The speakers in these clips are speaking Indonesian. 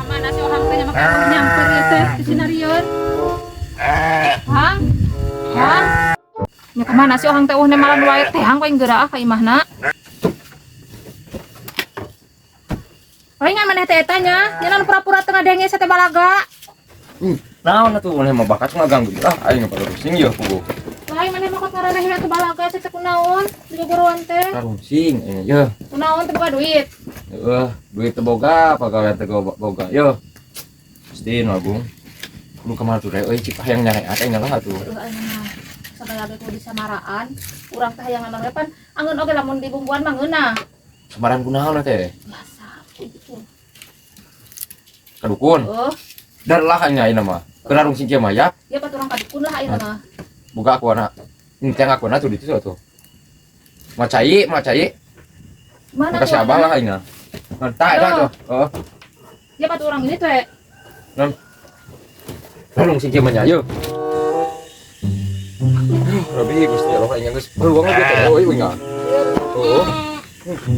Mana si orang teh makan nyamper ya teh di sinarion. Hang. Hang. Nya kemana si orang teh uhna malan wae teh hang paling geura ka imahna. Palingan maneh teh eta nya, nya pura-pura teu ngadenge sa teh balaga. Naon atuh maneh mah bakat mah ganggu. Aing pada pusing ya ku. Lain maneh mah karaneh teh balaga teh kunaon? Di gorowan teh. Karungsing ya. Kunaon teh boga duit. Heeh, duit teu boga, pagawean teu boga. Yo. Pasti nabung. Lu kemana tuh euy cik hayang nyare ate nyalah atuh. Sabaya ge kudu disamaraan, urang teh hayang ngamang pan angeun oge lamun dibumbuan mah ngeunah. Samaran kunaon teh? Biasa gitu. Kadukun. Oh, Dar lah nya ayeuna mah. Kenarung sing kieu mah ya. ya paturang kadukun lah ayeuna mah. Boga aku anak. Inteng aku anak tuh di situ tuh. Macai. Mana Makasih abah lah ayeuna. Nanta eta tuh. Oh. Ya paturang ini teh. Kanarung sing kieu mah nya yeuh. Rabi Gusti Allah aya geus peluang ge teh euy winga. Oh.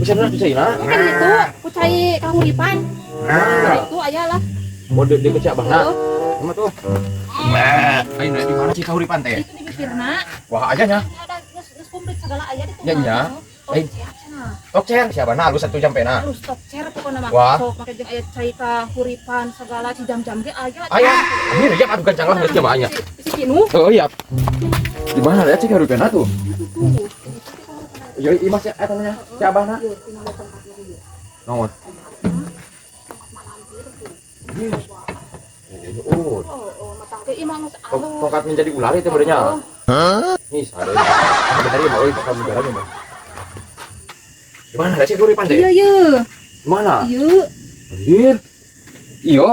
Bisa bener bisa ina. Kan itu kucai kahuripan. Nah, itu aya lah. Mode di kecak bahna. Oh, Sama tuh. Ayeuna di mana cik kahuripan teh? itu di bibirna. Wah aja nya. Ada geus komplit segala aya di Ya, nya. Lain. Tok cer siapa na halus 1 jam pena. Harus stop share pokoknya mah. Wah. Sok make jeung aya cai kahuripan segala ci jam-jam ge aya. Aya. Ini ya aduh gancang lah geus coba nya. Si Kinu. Oh iya. Di mana ya cik kahuripan tuh? Ya imas ya eta nya. Si abahna. Naon? Oh, Matang teh imah geus tongkat menjadi ular itu badannya. Nih, ada. Bentar ya, mau tongkat menjadi mah. Di mana ada cik kahuripan teh? Iya, iya. Di mana? Iya. Anjir. Iyo.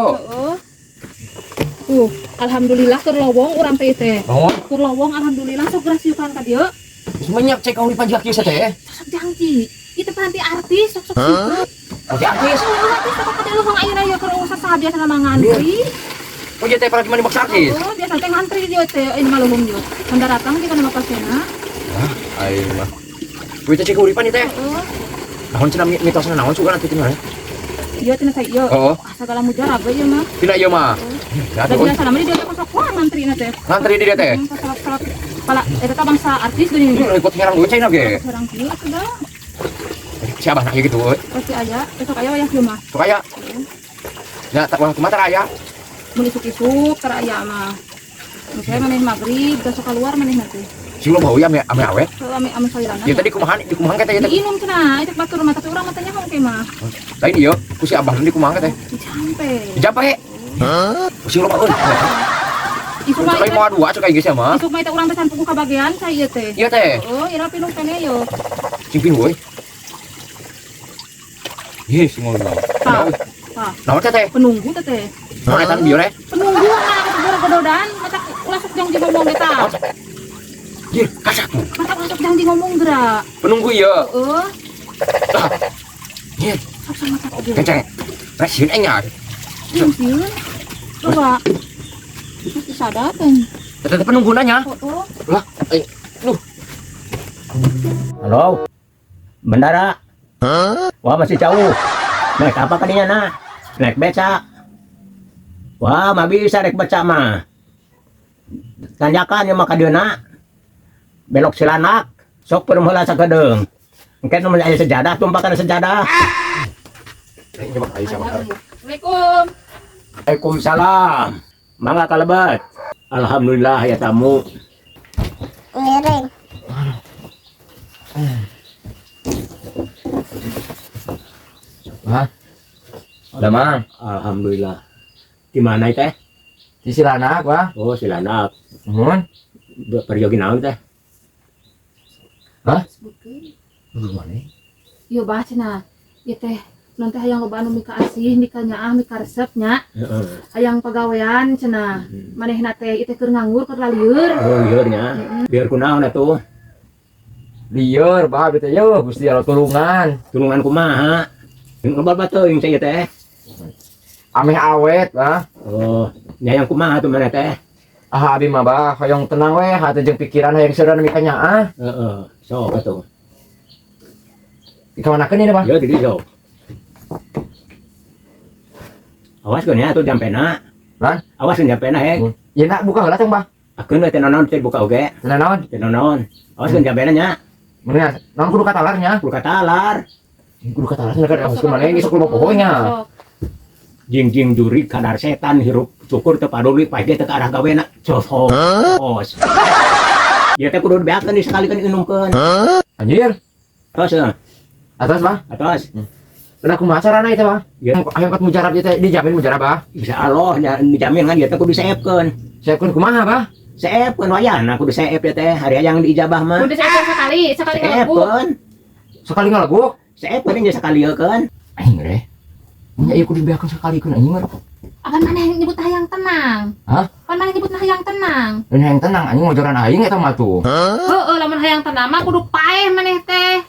Heeh. Alhamdulillah keur lowong urang teh teh. Naon? Keur lowong alhamdulillah sok grasiukan ka dieu. Semenyak cek kahuripan jiak kieu teh. Sok janji. Itu panti artis sok sibuk. Oke, artis. Artis sok ka dieu hong ayeuna ya keur usah saha biasa nama ngantri. Oh, jadi teh para gimana maksa artis? Oh, biasa teh ngantri dieu teh ini malumum dieu. Anda datang di kana pasena. Aing mah. Kuwi teh cek kahuripan teh. Heeh. Naon cenah mitosna naon sugan atuh cenah. Ieu tina teh ieu. Oh. Segala mujaraga ieu mah. Tina ieu mah. Ya Da tuh. biasa nama dia teh sok wah ngantrina teh. Ngantri di dia teh. Salap-salap pala eta bangsa artis geuning. Ini ikut ngerang gue cina ge. Sarang kieu sudah. Siapa nak gitu? Pasti aya, besok aya ya kieu mah. Sok aya. Ya tak wah kumaha aya. Mun isuk-isuk tara aya mah. Misalnya maneh magrib, besok keluar maneh nanti. Si lo bau ya ame awet. Kalau ame salirana. Ya tadi kumaha kata ya teh. diinum cenah, itu batur mata teh urang matanya hong mah. Lain ieu, ku si abah di kumaha teh. Dicampe. Jampe. Hah? Si lo bau. Isuk mah Cai mau dua cek geus ya mah. isuk mah teh urang teh can puguh kabagean sa ieu teh. Iya teh. Oh, ira pinung kene yo. Sing pinuh euy. Ih, sing ngomong. Tah. Tah. Naon teh? Penunggu teh teh. Naon eta bieu re? Penunggu nah keur gododan, mata ulah sok janji ngomong eta. Ih, kasak tuh. Mata ulah sok janji ngomong geura. Penunggu ieu. Heeh. Ih, Sok sama tak oge. kenceng. Rek sieun enya. Sieun. Coba. Itu sadaten. Eta teh penunggu nanya. Oh. Lah, duh. Halo, bendara. Wah masih jauh. Naik apa kadinya nah? Naik beca. Wah mah bisa naik beca mah. Tanyakan yang maka dia nak. Belok silanak. Sok permula sakedeung. Engke nu aya sejadah tumpakan sejadah. Ini mah ai sama. Assalamualaikum. Waalaikumsalam. Mangga kalebat. Alhamdulillah ya tamu. Miring. Hah? Udah mah. Alhamdulillah. Di mana teh? Di Silanak, Wah. Oh silanak. Nuhun. Pergi naon teh? Hah? Sebutkeun. Lu mana? Ieu bah cenah. Ieu teh non teh hayang loba anu mika asih, mika nyaah, mika resepnya. Heeh. Hayang pagawean cenah. Manehna teh ieu teh keur nganggur, keur lalieur. Oh liurnya. Biar kunaon atuh? Lieur, bah bete yo, Gusti Allah tulungan. Tulungan kumaha? Ngebal teuing saya teh. Ameh awet, bah. Oh, nyayang kumaha tuh mana teh? Ah, abi mah bah, hoyong tenang we, hate jeung pikiran hayang seureun mika nyaah. Heeh, sok atuh. Dikawanakeun ini, Bah. Ya di sok. Awas kan ya tuh jampena. Lan? Awas kan jampena hek. Ya nak buka heula tong bah. Akeun we teh naon teh buka oge. Tenan naon? Teh naon. Awas kan jampena nya. Mendingan naon kudu katalarnya. Kudu katalar. Kudu katalarnya kan harus kemana ini sok lupa pokoknya. Jing juri kadar setan hirup syukur teu paduli pae teh ke arah gawena. Cosok. Os. Ya teh kudu dibeakeun sekalikan inumkeun. Anjir. Tos ya. Atas bah. Atos. Udah kumaha carana itu bah? Ya. Ayo kat mujarab ieu teh dijamin mujarab bah. Insya Allah ya, dijamin kan ya teh kudu diseepkeun. Siapkeun kumaha bah? Seepkeun wayahna kudu seep ya teh hari yang diijabah mah. Udah saya sekali ngelagu. Seepkeun. Sekali ngalagu. Seepkeun nya sakaliekeun. Aing re. Nya ieu kudu dibeakeun sakalikeun anjing mah. Apan mana yang nyebut hayang tenang? Hah? Apan mana nyebut hayang tenang? Ini yang tenang anjing ngojoran aing eta mah tuh. Heeh, lamun hayang tenang mah kudu paeh maneh teh.